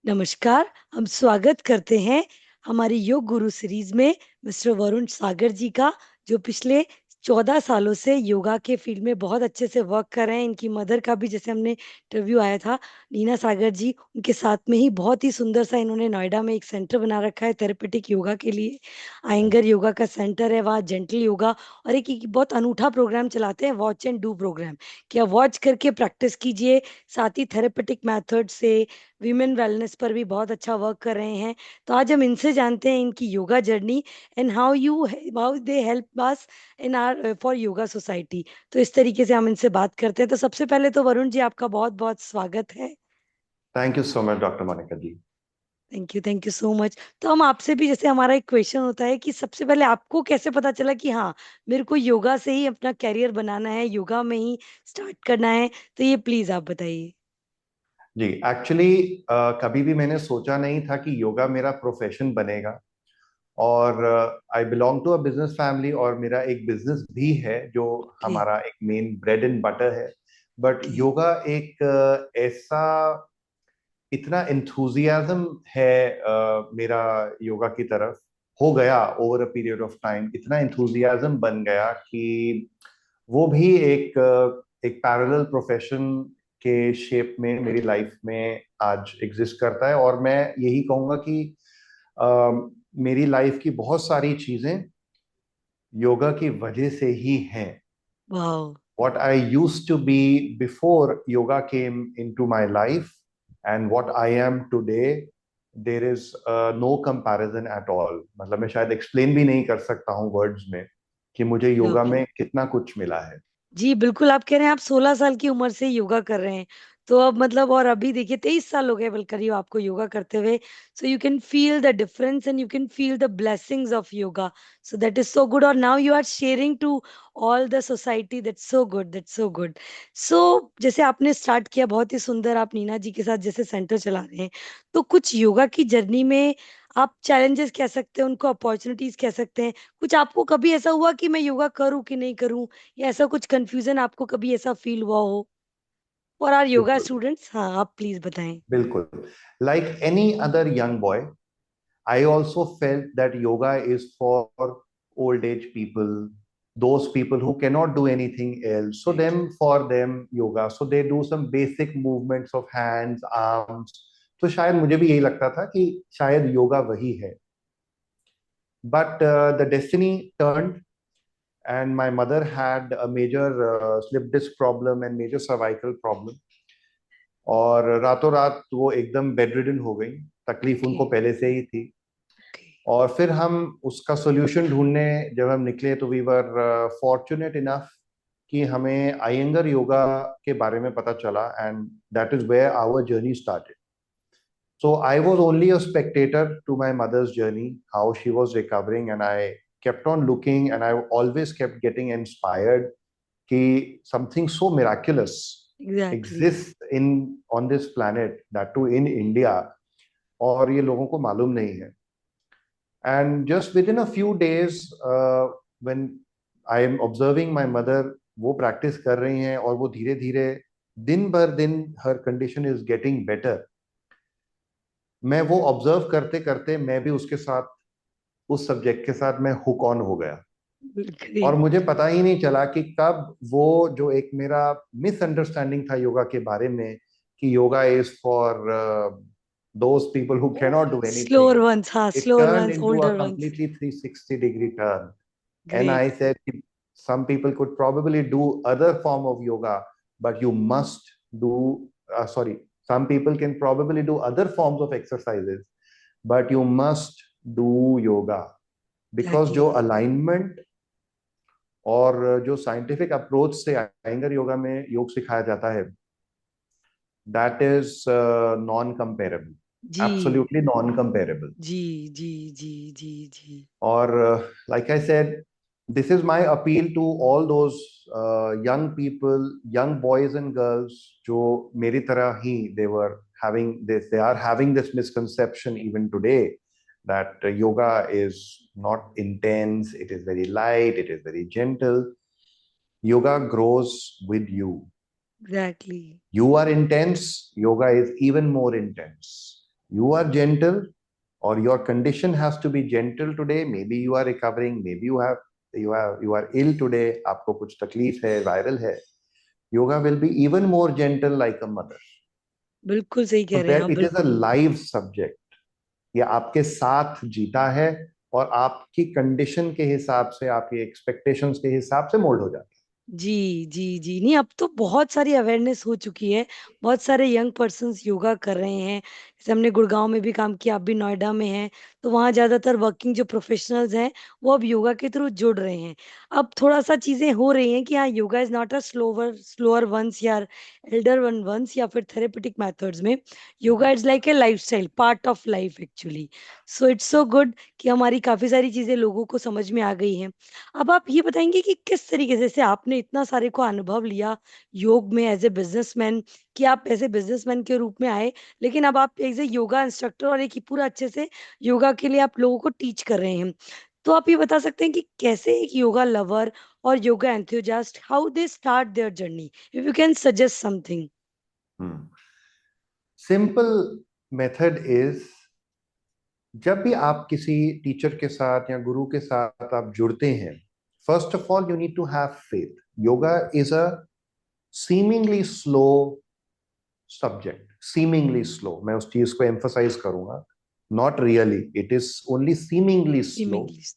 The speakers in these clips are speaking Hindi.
नमस्कार। हम स्वागत करते हैं हमारी योग गुरु सीरीज में मिस्टर वरुण सागर जी का, जो पिछले 14 सालों से योगा के फील्ड में बहुत अच्छे से वर्क कर रहे हैं। इनकी मदर का भी जैसे हमने इंटरव्यू आया था, नीना सागर जी, उनके साथ में ही बहुत ही सुंदर सा इन्होंने नोएडा में एक सेंटर बना रखा है थेरेपेटिक योगा के लिए। आयंगर योगा का सेंटर है वहाँ, जेंटल योगा, और एक बहुत अनूठा प्रोग्राम चलाते हैं, वॉच एंड डू प्रोग्राम। क्या वॉच करके प्रैक्टिस कीजिए, साथ ही थेरेपेटिक मेथड से विमेन वेलनेस पर भी बहुत अच्छा वर्क कर रहे हैं। तो आज हम इनसे जानते हैं इनकी yoga journey and how they help us in are for yoga society. तो इस तरीके से हम इनसे बात करते हैं। तो सबसे पहले तो वरुण जी, आपका बहुत बहुत स्वागत है। Thank you so much doctor Monika ji. Thank you so much. तो हम आपसे भी, जैसे हमारा एक क्वेश्चन होता है कि सबसे पहले आपको कैसे पता चला कि हाँ, मेरे को योगा से ही अपना कैरियर बनाना है, योगा में ही स्टार्ट करना है। तो ये प्लीज आप बताइए। जी एक्चुअली कभी भी मैंने सोचा नहीं था कि योगा मेरा प्रोफेशन बनेगा। और I belong to a business family और मेरा एक बिजनेस भी है जो ओके। हमारा एक मेन ब्रेड एंड बटर है। But okay. योगा एक ऐसा इतना इंथुजियाज्म है मेरा योगा की तरफ हो गया over a period of time. इतना इंथुजियाज्म बन गया कि वो भी एक पैरेलल प्रोफेशन के शेप में मेरी लाइफ में आज एग्जिस्ट करता है। और मैं यही कहूंगा कि मेरी लाइफ की बहुत सारी चीजें योगा की वजह से ही हैं। वाह। what I used to be before yoga came into my life and what I am today, there is no comparison at all. मतलब मैं शायद एक्सप्लेन भी नहीं कर सकता हूँ वर्ड्स में कि मुझे योगा में कितना कुछ मिला है। जी बिल्कुल, आप कह रहे हैं आप 16 साल की उम्र से योगा कर रहे हैं। तो अब मतलब, और अभी देखिए 23 साल हो गए बल करीब आपको योगा करते हुए। So you can feel the difference and you can feel the blessings of yoga. So that is so good, और now you are sharing to all the society. That's so good, that's so good. So जैसे आपने स्टार्ट किया, बहुत ही सुंदर, आप नीना जी के साथ जैसे सेंटर चला रहे हैं, तो कुछ योगा की जर्नी में आप चैलेंजेस कह सकते हैं, उनको अपॉर्चुनिटीज कह सकते हैं। कुछ आपको कभी ऐसा हुआ कि मैं योगा करूं कि नहीं करूं, या ऐसा कुछ कंफ्यूजन आपको कभी ऐसा फील हुआ हो फॉर आर योगा बिल्कुल स्टूडेंट्स? हाँ, आप प्लीज बताएं। बिल्कुल। Like any other young boy, I also felt that yoga is for old age people, those people who cannot do anything else. So them for them yoga. So they do some basic movements of hands, arms. तो शायद मुझे भी यही लगता था कि शायद योगा वही है. But the destiny turned, and my mother had a major slip disc problem and major cervical problem. और रातों रात वो एकदम बेडरिडन हो गई. तकलीफ ओके। उनको पहले से ही थी. ओके। और फिर हम उसका सॉल्यूशन ढूंढने जब हम निकले तो वी वर फॉर्चुनेट इनफ कि हमें अयंगर योगा के बारे में पता चला and that is where our journey started. So I was only a spectator to my mother's journey, how she was recovering, and I kept on looking and I always kept getting inspired कि something so miraculous exactly. exists in on this planet, that too in India, और ये लोगों को मालूम नहीं है. And just within a few days, when I am observing my mother, वो प्रैक्टिस कर रही हैं और वो धीरे धीरे दिन भर दिन हर कंडीशन इज गेटिंग बेटर. मैं वो ऑब्जर्व करते करते मैं भी उसके साथ उस सब्जेक्ट के साथ मैं हुक ऑन हो गया. और ग्रेट। मुझे पता ही नहीं चला कि कब वो जो एक मेरा मिसअंडरस्टैंडिंग था योगा के बारे में कि yoga is for those people who cannot do anything, slower ones, हाँ, it slower turned ones, into a older ones. completely 360-degree turn. And I great. said, some people could probably do other form of yoga, but you must do, sorry, some people can probably do other forms of exercises, but you must do yoga. Because exactly. जो alignment और जो साइंटिफिक अप्रोच से अयंगर योगा में योग सिखाया जाता है, that is non-comparable, ji absolutely non-comparable. Ji ji ji ji ji. Or, like I said, this is my appeal to all those young people, young boys and girls, जो मेरी तरह ही they are having this misconception even today that yoga is not intense, it is very light, it is very gentle. Yoga grows with you. Exactly. You are intense, yoga is even more intense. You are gentle, or your condition has to be gentle today. Maybe you are recovering, maybe you are ill today, आपको कुछ तकलीफ है, वायरल है. Yoga will be even more gentle like a mother. बिल्कुल सही So कह रहे हैं that आप, it is a बिल्कुल। live subject. ये आपके साथ जीता है, और आपकी कंडीशन के हिसाब से, आपकी एक्सपेक्टेशंस के हिसाब से मोल्ड हो जाता है. जी जी जी, नहीं अब तो बहुत सारी अवेयरनेस हो चुकी है। बहुत सारे यंग पर्सन्स योगा कर रहे हैं। जैसे हमने गुड़गांव में भी काम किया, आप भी नोएडा में हैं, तो वहाँ ज्यादातर वर्किंग जो प्रोफेशनल्स हैं वो अब योगा के थ्रू जुड़ रहे हैं। अब थोड़ा सा चीजें हो रही हैं कि हाँ, yoga is not a slower slower ones या एल्डर वन वंस या फिर थेरेपेटिक मेथड्स में। Yoga is like a lifestyle, part of life actually. So it's so good कि हमारी काफी सारी चीजें लोगों को समझ में आ गई हैं। अब आप ये बताएंगे कि किस तरीके से आपने इतना सारे को अनुभव लिया योग में एज ए बिजनेसमैन, कि आप ऐसे बिजनेसमैन के रूप में आए, लेकिन अब आप एज ए योगा इंस्ट्रक्टर और एक ही पूरा अच्छे से योगा के लिए आप लोगों को टीच कर रहे हैं। तो आप ये बता सकते हैं कि कैसे एक योगा लवर और yoga enthusiast, how they start their journey, if you can suggest something. Simple method is, जब भी आप किसी टीचर के साथ या गुरु के साथ आप जुड़ते हैं, first of all you need to have faith. Yoga is a seemingly slow subject. Seemingly slow, मैं उस चीज को एम्फसाइज करूंगा. Not really, it is only seemingly slow. English.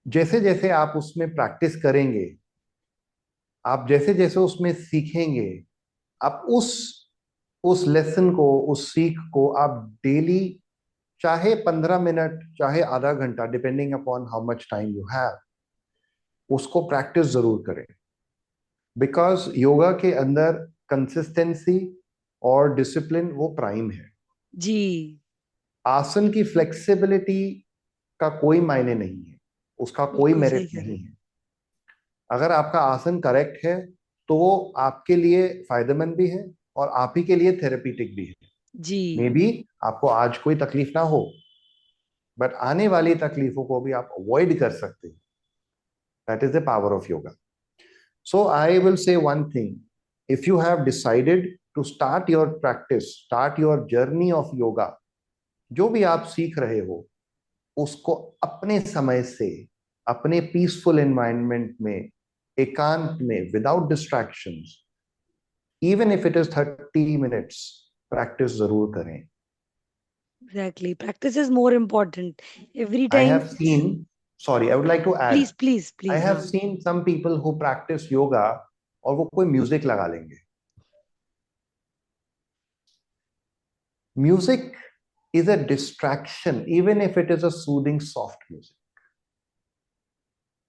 जैसे जैसे आप उसमें प्रैक्टिस करेंगे, आप जैसे जैसे उसमें सीखेंगे, आप उस लेसन को, उस सीख को आप डेली, चाहे 15 मिनट, चाहे आधा घंटा, depending upon how much time you have, उसको प्रैक्टिस जरूर करें. बिकॉज योगा के अंदर कंसिस्टेंसी और डिसिप्लिन वो प्राइम है. जी, आसन की फ्लेक्सिबिलिटी का कोई मायने नहीं है, उसका कोई बिल्कुल सही मेरिट कह रहे नहीं हैं। है. अगर आपका आसन करेक्ट है, तो वो आपके लिए फायदेमंद भी है और आप ही के लिए थेरेपीटिक भी है. जी, मे बी आपको आज कोई तकलीफ ना हो, बट आने वाली तकलीफों को भी आप अवॉइड कर सकते हैं. That is the power of yoga. So I will say one thing. If you have decided to start your practice, start your journey of yoga, जो भी आप सीख रहे हो, उसको अपने समय से, अपने पीसफुल एनवायरनमेंट में, एकांत में, without distractions, even if it is 30 minutes, practice जरूर करें. Exactly, practice is more important every I time. have seen, sorry, I would like to please add, please I please, have हाँ। seen some people who practice yoga और वो कोई म्यूजिक लगा लेंगे. Music is a distraction, even if it is a soothing, soft music.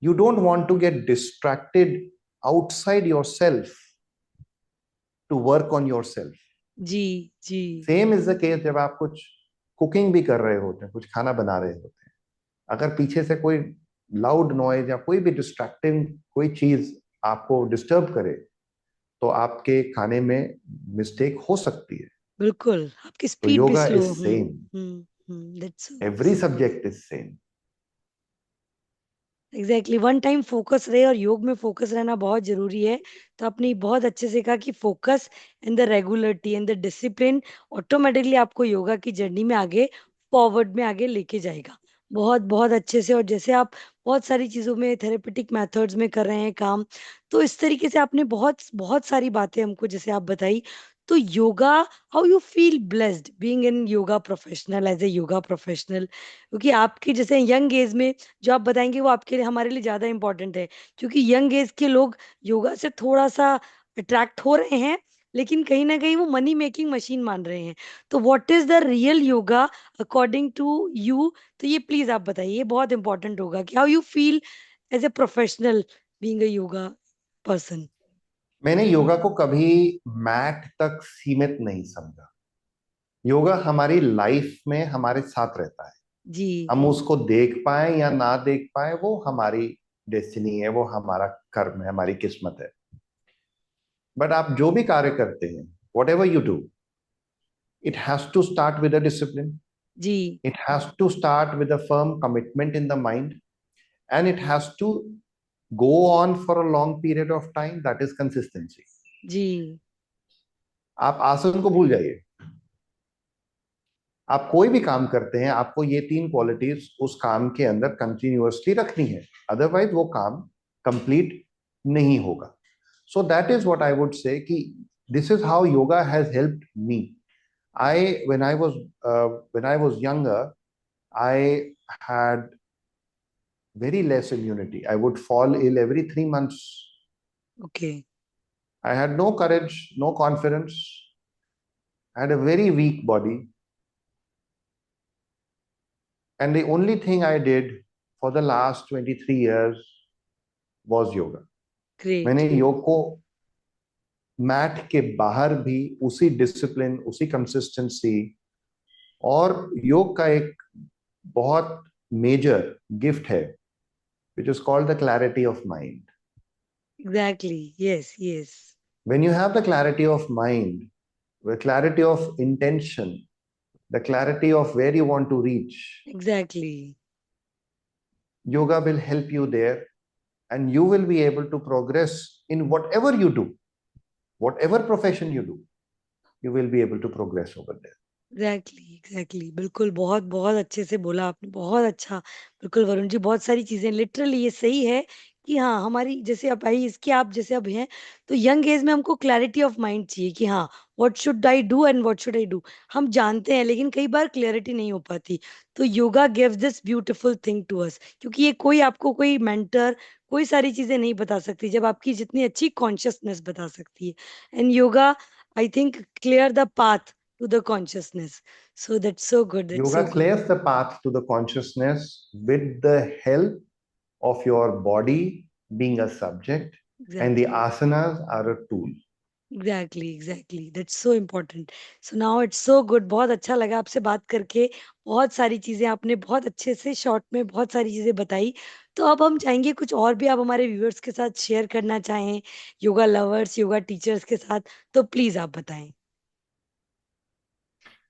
You don't want to get distracted outside yourself to work on yourself. Ji ji, Same is the case जब आप कुछ कुकिंग भी कर रहे होते हैं, कुछ खाना बना रहे होते हैं. अगर पीछे से कोई लाउड नॉइज या कोई भी डिस्ट्रैक्टिंग कोई चीज आपको डिस्टर्ब करे, तो आपके खाने में मिस्टेक हो सकती है. बिल्कुल आपकी तो स्पीड भी yoga slow. Is same. That's every subject is same. Exactly, one time focus रहे, और योग में फोकस रहना बहुत जरूरी है। तो आपने बहुत अच्छे से कहा कि focus and the regularity and the discipline automatically आपको योगा की जर्नी में आगे फॉरवर्ड में आगे लेके जाएगा। बहुत बहुत अच्छे से। और जैसे आप बहुत सारी चीजों में थेरेपेटिक मेथड्स में कर रहे हैं काम, तो इस तरीके से आपने बहुत बहुत सारी बातें हमको जैसे आप बताई। तो yoga, how you feel blessed being in yoga professional, as a yoga professional, क्योंकि आपकी जैसे यंग एज में जो आप बताएंगे वो आपके लिए हमारे लिए ज्यादा इंपॉर्टेंट है, क्योंकि यंग एज के लोग योगा से थोड़ा सा अट्रैक्ट हो रहे हैं, लेकिन कहीं ना कहीं वो मनी मेकिंग मशीन मान रहे हैं। तो what is the real yoga according to you? तो ये प्लीज आप बताइए, ये बहुत इंपॉर्टेंट होगा कि how you feel as a professional being a yoga person. मैंने योगा को कभी मैट तक सीमित नहीं समझा. योगा हमारी लाइफ में हमारे साथ रहता है. जी हम उसको देख पाए या ना देख पाए, वो हमारी डेस्टिनी है, वो हमारा कर्म है, हमारी किस्मत है. बट आप जो भी कार्य करते हैं, whatever you do, it has to start with a discipline. जी It has to start with a firm commitment in the mind, and it has to go on for a long period of time. That is consistency. जी, आप आसन को भूल जाइए। आप कोई भी काम करते हैं, आपको ये तीन क्वालिटीज उस काम के अंदर कंटिन्यूअसली रखनी है, अदरवाइज वो काम कंप्लीट नहीं होगा। So that is what I would say कि this is how yoga has helped me. I when I was younger, I had very less immunity. I would fall ill every 3 months. Okay. I had no courage, no confidence. I had a very weak body. And the only thing I did for the last 23 years was yoga. Great. मैंने योग को मैट के बाहर भी उसी डिसिप्लिन, उसी कंसिस्टेंसी, और योग का एक बहुत मेजर गिफ्ट है which is called the clarity of mind. Exactly, yes yes. When you have the clarity of mind, the clarity of intention, the clarity of where you want to reach, exactly. yoga will help you there, and you will be able to progress in whatever you do, whatever profession you do, you will be able to progress over there. Exactly exactly, बिल्कुल, बहुत बहुत अच्छे से बोला आपने, बहुत अच्छा। बिल्कुल वरुण जी, बहुत सारी चीजें लिटरली ये सही है कि हाँ, हमारी जैसे अब भाई इसके आप जैसे अब हैं, तो यंग एज में हमको क्लैरिटी ऑफ माइंड चाहिए कि हाँ, what should I do and what should I do. हम जानते हैं लेकिन कई बार क्लैरिटी नहीं हो पाती। तो yoga gives this beautiful thing to us, क्योंकि ये कोई आपको कोई मेंटर कोई सारी चीजें नहीं बता सकती जब आपकी जितनी अच्छी कॉन्शियसनेस बता सकती है। And yoga, I think, clear the path to the consciousness. So that's so good. That's so Yoga good. clears the path to the consciousness with the help of your body being a subject, and the Exactly. asanas are a tool. Exactly. Exactly. That's so important. So now it's so good. बहुत अच्छा लगा आपसे बात करके। बहुत सारी चीजें आपने बहुत अच्छे से शॉर्ट में बहुत सारी चीजें बताई। तो अब हम चाहेंगे कुछ और भी आप हमारे व्यूअर्स के साथ शेयर करना चाहें, योगा लवर्स, योगा टीचर्स के साथ, तो प्लीज आप बताएं।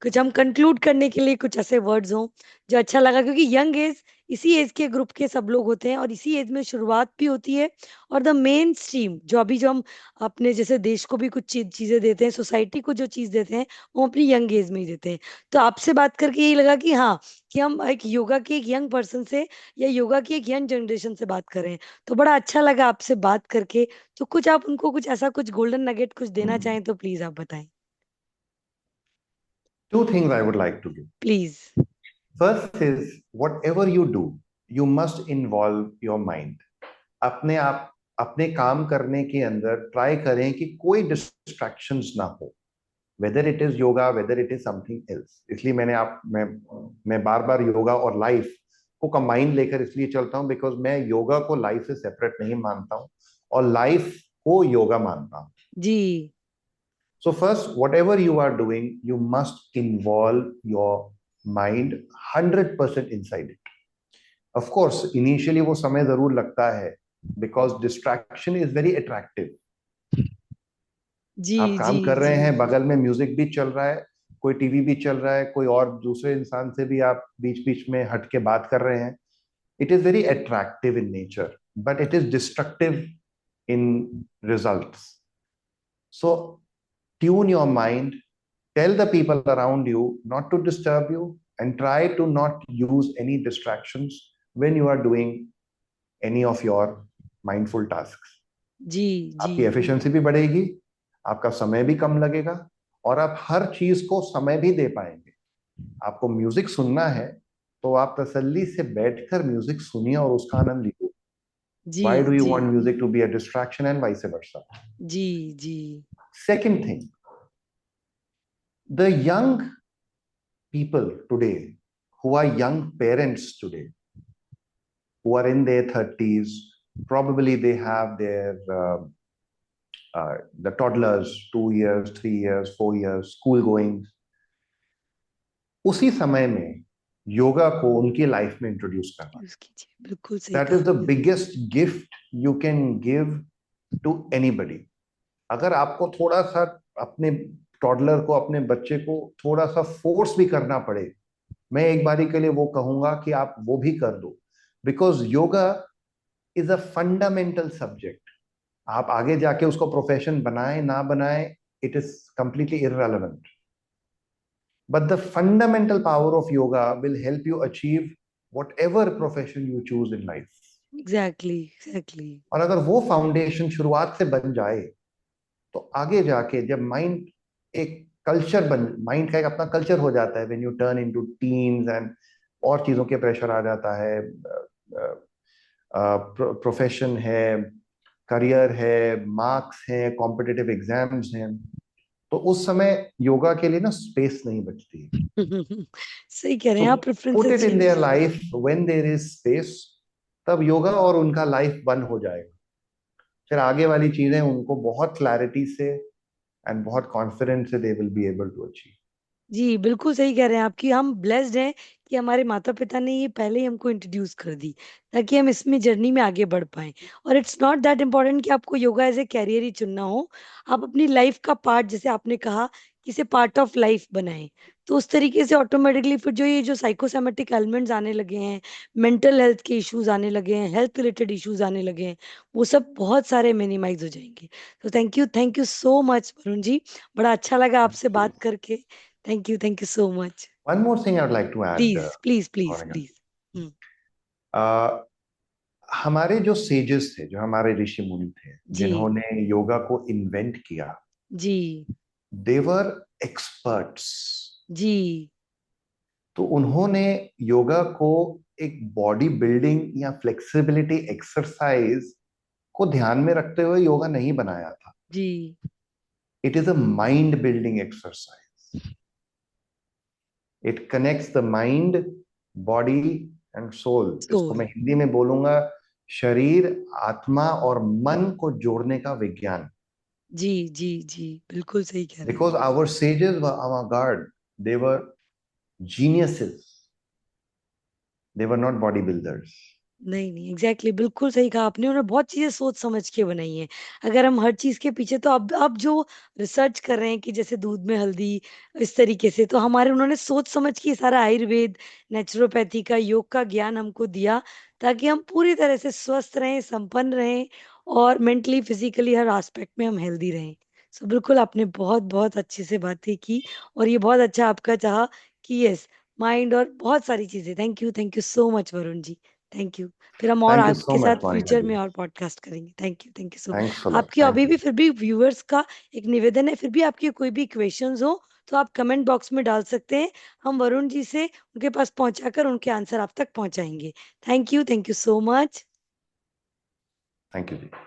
कुछ हम कंक्लूड करने के लिए कुछ ऐसे वर्ड्स हों जो अच्छा लगा, क्योंकि यंग एज, इसी एज के ग्रुप के सब लोग होते हैं और इसी एज में शुरुआत भी होती है। और द मेन स्ट्रीम जो अभी जो हम अपने जैसे देश को भी कुछ चीजें देते हैं, सोसाइटी को जो चीज देते हैं, वो अपनी यंग एज में ही देते हैं। तो आपसे बात करके यही लगा कि हाँ, कि हम एक योगा के एक यंग पर्सन से या योगा की एक यंग जनरेशन से बात कर रहे हैं। तो बड़ा अच्छा लगा आपसे बात करके। तो कुछ आप उनको कुछ ऐसा कुछ गोल्डन नगेट कुछ देना चाहें तो प्लीज आप बताएं। Two things I would like to give. Please. First is whatever you do, you must involve your mind. अपने आप अपने काम करने के अंदर ट्राई करें कि कोई डिस्ट्रैक्शंस ना हो, whether it is yoga, whether it is something else. इसलिए मैं बार बार योगा और लाइफ को कंबाइन लेकर इसलिए चलता हूं, बिकॉज मैं योगा को लाइफ से सेपरेट नहीं मानता हूं और लाइफ को योगा मानता हूं। जी So first, whatever you are doing, you must involve your mind 100% inside it. Of course, initially वो समय जरूर लगता है, because distraction is very attractive. जी आप जी काम कर रहे जी। हैं, बगल में म्यूजिक भी चल रहा है, कोई टीवी भी चल रहा है, कोई और दूसरे इंसान से भी आप बीच बीच में हट के बात कर रहे हैं। It is very attractive in nature, but it is destructive in results. So tune your mind, tell the people around you not to disturb you, and try to not use any distractions when you are doing any of your mindful tasks. जी जी आपकी एफिशिएंसी भी बढ़ेगी, आपका समय भी कम लगेगा, और आप हर चीज को समय भी दे पाएंगे। आपको म्यूजिक सुनना है तो आप तसल्ली से बैठकर म्यूजिक सुनिए और उसका आनंद लीजिए। जी Why do you ji want music to be a distraction and vice versa? Ji ji. Second thing, the young people today, who are young parents today, who are in their 30s, probably they have their the toddlers, 2 years, 3 years, 4 years, school going. उसी समय में योगा को उनकी लाइफ में इंट्रोड्यूस करना, यूज कीजिए, बिल्कुल सही दैट कहा इज द आपने। Biggest gift you can give to anybody. अगर आपको थोड़ा सा अपने टॉडलर को, अपने बच्चे को थोड़ा सा फोर्स भी करना पड़े, मैं एक बारी के लिए वो कहूंगा कि आप वो भी कर दो, because yoga is a fundamental subject. आप आगे जाके उसको प्रोफेशन बनाए ना बनाए, it is completely irrelevant. But the fundamental power of yoga will help you achieve whatever profession you choose in life. Exactly exactly. और अगर वो फाउंडेशन शुरुआत से बन जाए तो आगे जाके जब माइंड एक कल्चर बन माइंड का एक अपना कल्चर हो जाता है, when U turn into teens and और चीजों के प्रेशर आ जाता है, प्रोफेशन है, करियर है, मार्क्स हैं, कॉम्पिटिटिव एग्जाम्स हैं, तो उस समय योगा के लिए ना स्पेस नहीं बचती। सही कह रहे सो हैं आप, put preferences it in there change. Life when there is space, तब योगा और उनका लाइफ बन हो जाएगा। फिर आगे वाली चीजें उनको बहुत क्लैरिटी से एंड बहुत कॉन्फिडेंस से they will be able to achieve. जी बिल्कुल सही कह रहे हैं आप कि हम ब्लेस्ड हैं कि हमारे माता पिता ने ये पहले ही हमको इंट्रोड्यूस कर दी, ताकि हम इसमें जर्नी में आगे बढ़ पाएं। और इट्स नॉट दैट इम्पोर्टेंट कि आपको योगा एज ए कैरियर ही चुनना हो। आप अपनी लाइफ का पार्ट, जैसे आपने कहा कि इसे पार्ट ऑफ लाइफ बनाएं, तो उस तरीके से ऑटोमेटिकली फिर जो ये जो साइकोसोमेटिक एलिमेंट्स आने लगे हैं, मेंटल हेल्थ के इश्यूज आने लगे हैं, हेल्थ रिलेटेड इश्यूज आने लगे हैं, वो सब बहुत सारे मिनिमाइज हो जाएंगे। तो thank you so much Varun ji, बड़ा अच्छा लगा आपसे बात करके। Thank you so much. One more thing I would like to add, please please please Monica. Please. Hmm. हमारे जो सेजेस थे, जो हमारे ऋषि मुनि थे, जी जिन्होंने योगा को इन्वेंट किया, जी देवर एक्सपर्ट्स। जी तो उन्होंने योगा को एक बॉडी बिल्डिंग या फ्लेक्सिबिलिटी एक्सरसाइज को ध्यान में रखते हुए योगा नहीं बनाया था। जी। It is a mind building exercise. It connects the mind, body and soul. इसको सोल। मैं हिंदी में बोलूंगा, शरीर, आत्मा और मन को जोड़ने का विज्ञान। जी जी जी बिल्कुल सही कह रहे हैं। Because our sages were avant-garde, they were geniuses, they were not bodybuilders. नहीं नहीं एग्जैक्टली बिल्कुल सही कहा आपने, उन्होंने बहुत चीजें सोच समझ के बनाई हैं। अगर हम हर चीज के पीछे, तो अब जो रिसर्च कर रहे हैं कि जैसे दूध में हल्दी, इस तरीके से, तो हमारे उन्होंने सोच समझ के ये सारा आयुर्वेद, नेचुरोपैथी का, योग का ज्ञान हमको दिया, ताकि हम पूरी तरह से स्वस्थ रहें, संपन्न रहें, और मेंटली फिजिकली हर एस्पेक्ट में हम हेल्दी रहें। सो बिल्कुल आपने बहुत बहुत अच्छे से बातें की, और ये बहुत अच्छा आपका चाहा कि यस, माइंड और बहुत सारी चीजें। Thank you so much Varun ji. Thank you. फिर हम और Thank you so आपके साथ much, Monica फ्यूचर ji. में और पॉडकास्ट करेंगे। Thank you so. Thanks a lot. आपकी Thank अभी you. भी फिर भी व्यूअर्स का एक निवेदन है, फिर भी आपके कोई भी क्वेश्चंस हो तो आप कमेंट बॉक्स में डाल सकते हैं। हम वरुण जी से उनके पास पहुंचाकर उनके आंसर आप तक पहुंचाएंगे। Thank you so much. Thank you. Ji.